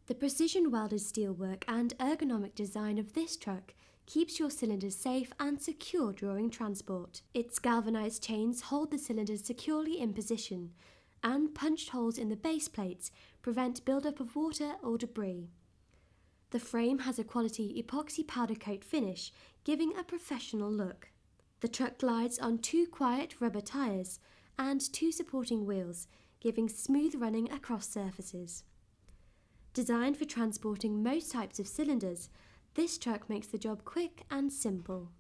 The precision welded steelwork and ergonomic design of this truck keeps your cylinders safe and secure during transport. Its galvanized chains hold the cylinders securely in position, and punched holes in the base plates prevent buildup of water or debris. The frame has a quality epoxy powder coat finish, giving a professional look. The truck glides on 2 quiet rubber tyres and 2 supporting wheels, giving smooth running across surfaces. Designed for transporting most types of cylinders, this truck makes the job quick and simple.